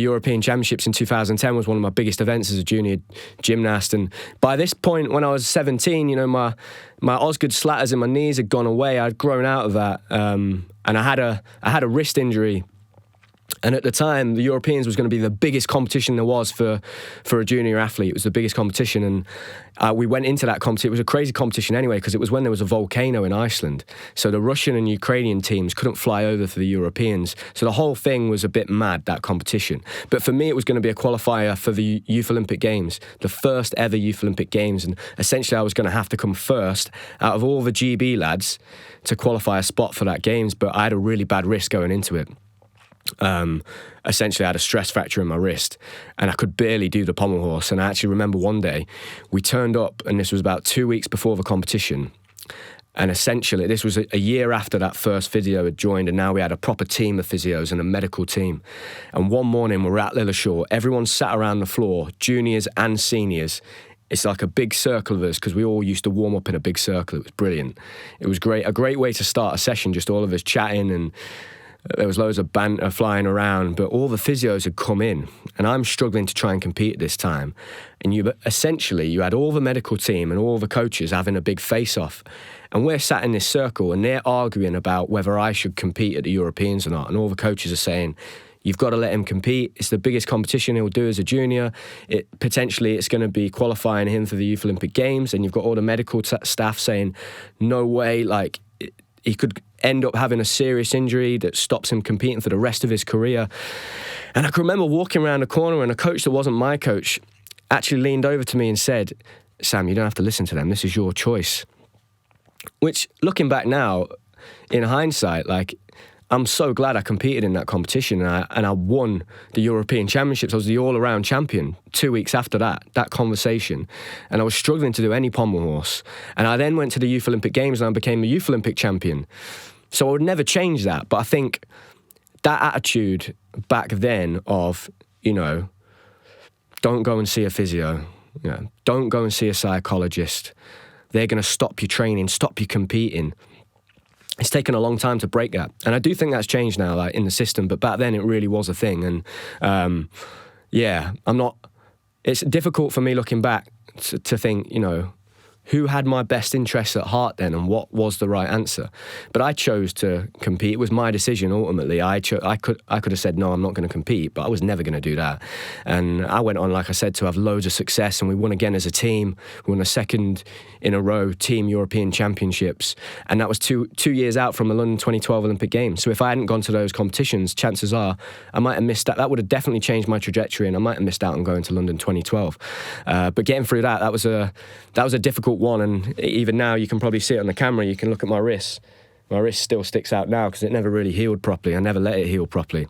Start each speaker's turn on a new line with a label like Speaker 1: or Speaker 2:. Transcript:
Speaker 1: European Championships in 2010 was one of my biggest events as a junior gymnast. And by this point, when I was 17, you know, my Osgood slatters in my knees had gone away. I'd grown out of that, and I had a wrist injury. And at the time, the Europeans was going to be the biggest competition there was for a junior athlete. It was the biggest competition, and we went into that competition. It was a crazy competition anyway, because it was when there was a volcano in Iceland. So the Russian and Ukrainian teams couldn't fly over for the Europeans. So the whole thing was a bit mad, that competition. But for me, it was going to be a qualifier for the Youth Olympic Games, the first ever Youth Olympic Games. And essentially, I was going to have to come first out of all the GB lads to qualify a spot for that Games. But I had a really bad wrist going into it. Essentially I had a stress fracture in my wrist and I could barely do the pommel horse. And I actually remember one day we turned up, and this was about 2 weeks before the competition, and essentially this was a year after that first physio had joined, and now we had a proper team of physios and a medical team. And one morning we were at Lilleshall, everyone sat around the floor, juniors and seniors. It's like a big circle of us, because we all used to warm up in a big circle. It was brilliant. It was great, a great way to start a session, just all of us chatting, and there was loads of banter flying around, but all the physios had come in, and I'm struggling to try and compete at this time. And you had all the medical team and all the coaches having a big face-off, and we're sat in this circle, and they're arguing about whether I should compete at the Europeans or not. And all the coaches are saying, you've got to let him compete. It's the biggest competition he'll do as a junior. Potentially it's going to be qualifying him for the Youth Olympic Games. And you've got all the medical staff saying, no way, like, he could end up having a serious injury that stops him competing for the rest of his career. And I can remember walking around the corner, and a coach that wasn't my coach actually leaned over to me and said, Sam, you don't have to listen to them. This is your choice. Which, looking back now, in hindsight, like, I'm so glad I competed in that competition, and I won the European Championships. I was the all-around champion 2 weeks after that conversation. And I was struggling to do any pommel horse. And I then went to the Youth Olympic Games and I became the Youth Olympic champion. So I would never change that. But I think that attitude back then of, you know, don't go and see a physio, you know, don't go and see a psychologist. They're going to stop you training, stop you competing. It's taken a long time to break that. And I do think that's changed now, like, in the system, but back then it really was a thing. And it's difficult for me looking back to think, you know, who had my best interests at heart then, and what was the right answer? But I chose to compete. It was my decision ultimately. I could have said, no, I'm not going to compete, but I was never going to do that. And I went on, like I said, to have loads of success, and we won again as a team. We won a second in a row team European Championships, and that was two years out from the London 2012 Olympic Games. So if I hadn't gone to those competitions, chances are I might have missed that. That would have definitely changed my trajectory, and I might have missed out on going to London 2012. But getting through that was a difficult one, and even now you can probably see it on the camera. You can look at my wrist. My wrist still sticks out now because it never really healed properly. I never let it heal properly.